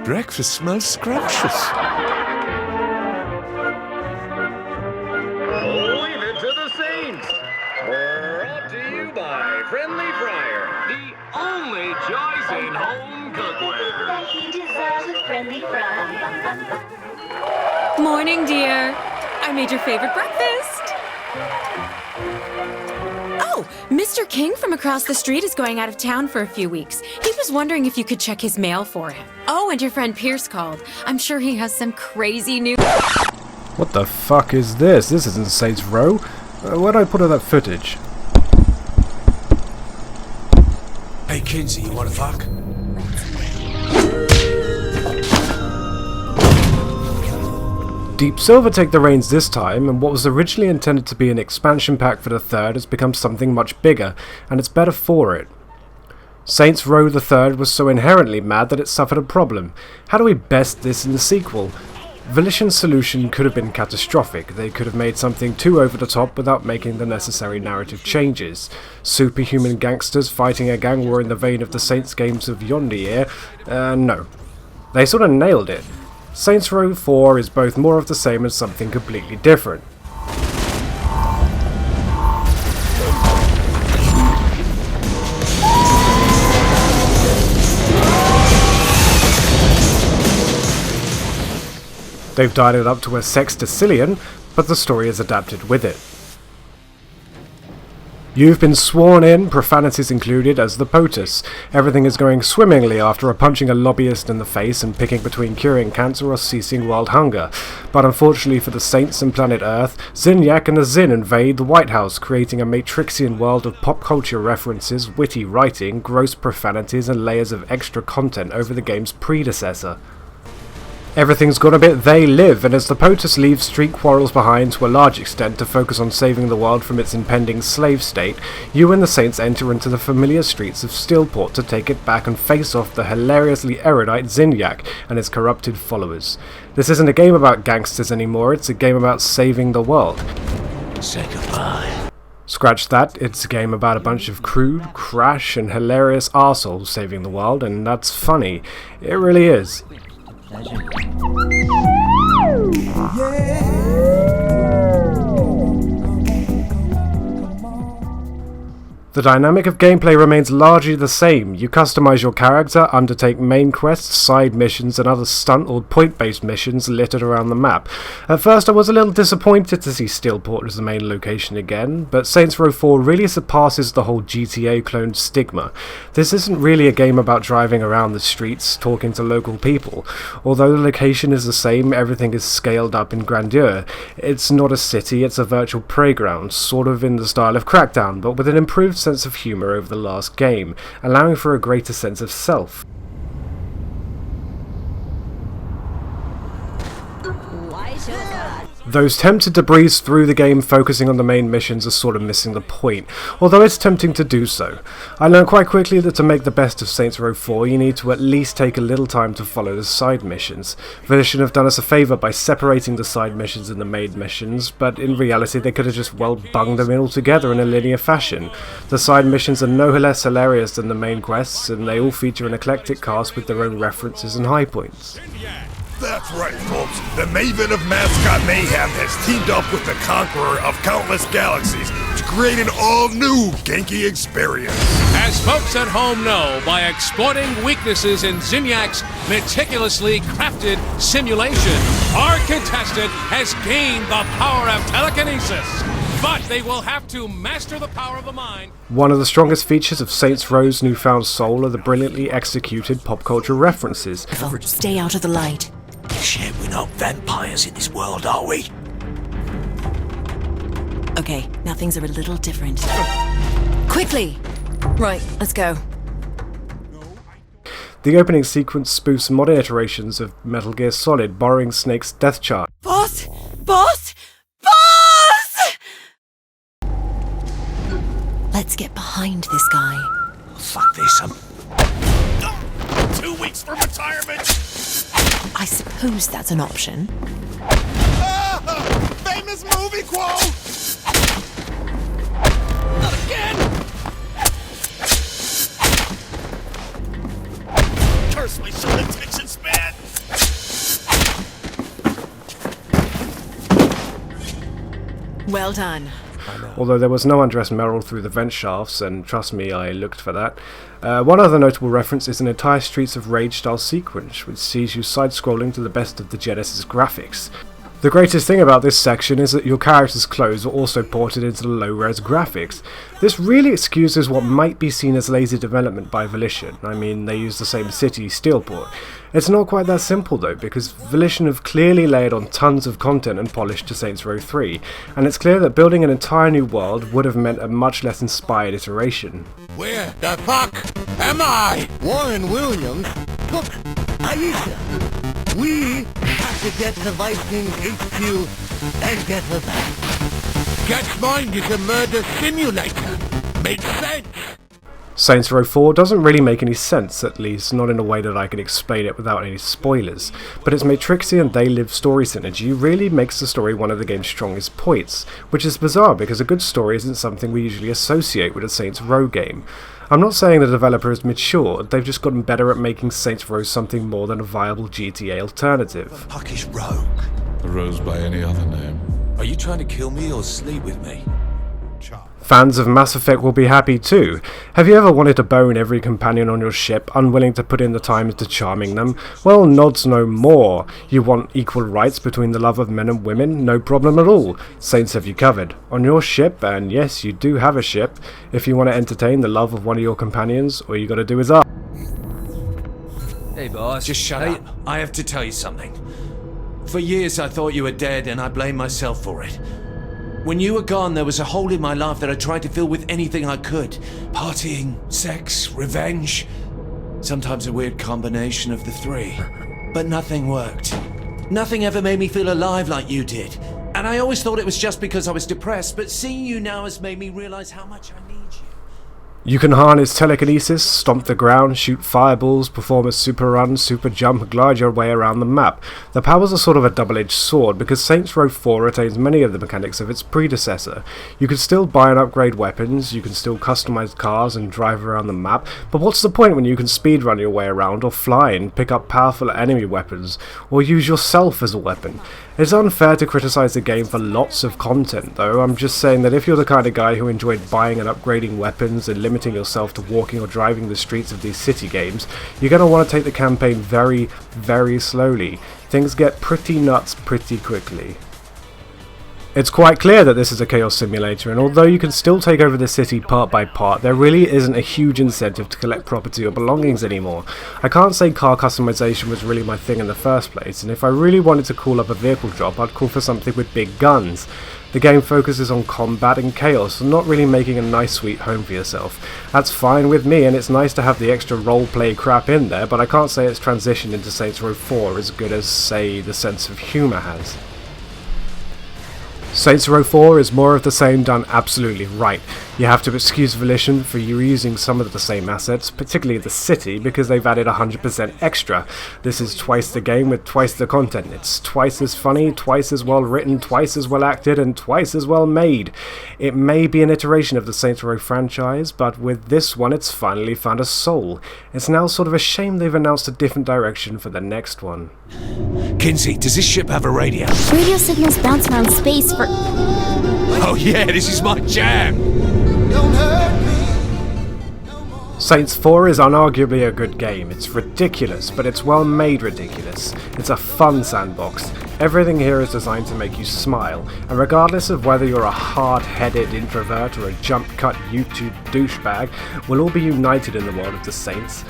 Breakfast smells scrumptious. Leave it to the Saints. Brought to you by Friendly Fryer, the only choice in home cookware. That he deserves a friendly fry. Morning, dear. I made your favorite breakfast. Oh, Mr. King from across the street is going out of town for a few weeks. He was wondering if you could check his mail for him. Oh, and your friend Pierce called. I'm sure he has some crazy news. What the fuck is this? This isn't Saints Row. Where'd I put all that footage? Hey, Kinsey, you wanna fuck? Deep Silver take the reins this time, and what was originally intended to be an expansion pack for the third has become something much bigger, and it's better for it. Saints Row the Third was so inherently mad that it suffered a problem. How do we best this in the sequel? Volition's solution could have been catastrophic. They could have made something too over the top without making the necessary narrative changes. Superhuman gangsters fighting a gang war in the vein of the Saints games of yonder no. They sort of nailed it. Saints Row 4 is both more of the same and something completely different. They've dialed it up to a sextillion, but the story is adapted with it. You've been sworn in, profanities included, as the POTUS. Everything is going swimmingly after punching a lobbyist in the face and picking between curing cancer or ceasing world hunger. But unfortunately for the Saints and planet Earth, Zinyak and the Zin invade the White House, creating a Matrixian world of pop culture references, witty writing, gross profanities and layers of extra content over the game's predecessor. Everything's gone a bit they live, and as the POTUS leaves street quarrels behind to a large extent to focus on saving the world from its impending slave state, you and the Saints enter into the familiar streets of Steelport to take it back and face off the hilariously erudite Zinyak and his corrupted followers. This isn't a game about gangsters anymore, it's a game about saving the world. Say goodbye. Scratch that, it's a game about a bunch of crude, crash and hilarious arseholes saving the world, and that's funny. It really is. The dynamic of gameplay remains largely the same. You customize your character, undertake main quests, side missions and other stunt or point-based missions littered around the map. At first I was a little disappointed to see Steelport as the main location again, but Saints Row 4 really surpasses the whole GTA clone stigma. This isn't really a game about driving around the streets, talking to local people. Although the location is the same, everything is scaled up in grandeur. It's not a city, it's a virtual playground, sort of in the style of Crackdown, but with an improved sense of humour over the last game, allowing for a greater sense of self. Those tempted to breeze through the game focusing on the main missions are sort of missing the point, although it's tempting to do so. I learned quite quickly that to make the best of Saints Row 4 you need to at least take a little time to follow the side missions. Volition have done us a favour by separating the side missions and the main missions, but in reality they could have just well bunged them in all together in a linear fashion. The side missions are no less hilarious than the main quests, and they all feature an eclectic cast with their own references and high points. That's right, folks. The Maven of Mascot Mayhem has teamed up with the Conqueror of Countless Galaxies to create an all-new Genki experience. As folks at home know, by exploiting weaknesses in Zinyak's meticulously crafted simulation, our contestant has gained the power of telekinesis. But they will have to master the power of the mind. One of the strongest features of Saints Row's newfound soul are the brilliantly executed pop culture references. Stay out of the light. Shit, we're not vampires in this world, are we? Okay, now things are a little different. Quickly! Right, let's go. The opening sequence spoofs modern iterations of Metal Gear Solid, borrowing Snake's death chart. Boss! Boss! Boss! Let's get behind this guy. Fuck this, 2 weeks for retirement! I suppose that's an option. Famous movie quote! Not again! curse my soul intentions, man! Well done. Although there was no undressed Meryl through the vent shafts, and trust me, I looked for that. One other notable reference is an entire Streets of Rage style sequence, which sees you side-scrolling to the best of the Genesis graphics. The greatest thing about this section is that your character's clothes are also ported into the low-res graphics. This really excuses what might be seen as lazy development by Volition. I mean, they use the same city steelport. It's not quite that simple though, because Volition have clearly layered on tons of content and polished to Saints Row 3, and it's clear that building an entire new world would have meant a much less inspired iteration. Where the fuck am I? Warren Williams took Aisha. We have to get to Volition HQ and get her back. Get Mind is a murder simulator. Makes sense. Saints Row 4 doesn't really make any sense, at least not in a way that I can explain it without any spoilers, but its Matrixy and They Live story synergy really makes the story one of the game's strongest points, which is bizarre because a good story isn't something we usually associate with a Saints Row game. I'm not saying the developer has matured, they've just gotten better at making Saints Row something more than a viable GTA alternative. Fuck is Rogue? Rose by any other name. Are you trying to kill me or sleep with me? Fans of Mass Effect will be happy too. Have you ever wanted to bone every companion on your ship, unwilling to put in the time into charming them? Well, nods no more. You want equal rights between the love of men and women? No problem at all. Saints have you covered. On your ship, and yes, you do have a ship, if you want to entertain the love of one of your companions, all you gotta do is ask. Hey boss. Just shut up. I have to tell you something. For years I thought you were dead and I blame myself for it. When you were gone, there was a hole in my life that I tried to fill with anything I could. Partying, sex, revenge. Sometimes a weird combination of the three. But nothing worked. Nothing ever made me feel alive like you did. And I always thought it was just because I was depressed, but seeing you now has made me realize how much I need you. You can harness telekinesis, stomp the ground, shoot fireballs, perform a super run, super jump, and glide your way around the map. The powers are sort of a double-edged sword, because Saints Row 4 retains many of the mechanics of its predecessor. You can still buy and upgrade weapons, you can still customize cars and drive around the map, but what's the point when you can speedrun your way around, or fly and pick up powerful enemy weapons, or use yourself as a weapon? It's unfair to criticize the game for lots of content though. I'm just saying that if you're the kind of guy who enjoyed buying and upgrading weapons and limiting yourself to walking or driving the streets of these city games, you're going to want to take the campaign very, very slowly. Things get pretty nuts pretty quickly. It's quite clear that this is a chaos simulator, and although you can still take over the city part by part, there really isn't a huge incentive to collect property or belongings anymore. I can't say car customization was really my thing in the first place, and if I really wanted to call up a vehicle drop, I'd call for something with big guns. The game focuses on combat and chaos, and not really making a nice sweet home for yourself. That's fine with me, and it's nice to have the extra roleplay crap in there, but I can't say its transition into Saints Row 4 as good as, say, the sense of humour has. Saints Row 4 is more of the same done absolutely right. You have to excuse Volition for reusing some of the same assets, particularly the city, because they've added 100% extra. This is twice the game with twice the content. It's twice as funny, twice as well written, twice as well acted, and twice as well made. It may be an iteration of the Saints Row franchise, but with this one it's finally found a soul. It's now sort of a shame they've announced a different direction for the next one. Kinsey, does this ship have a radio? Radio signals bounce around space for... Oh yeah, this is my jam! Saints 4 is unarguably a good game. It's ridiculous, but it's well made ridiculous. It's a fun sandbox. Everything here is designed to make you smile, and regardless of whether you're a hard-headed introvert or a jump-cut YouTube douchebag, we'll all be united in the world of the Saints.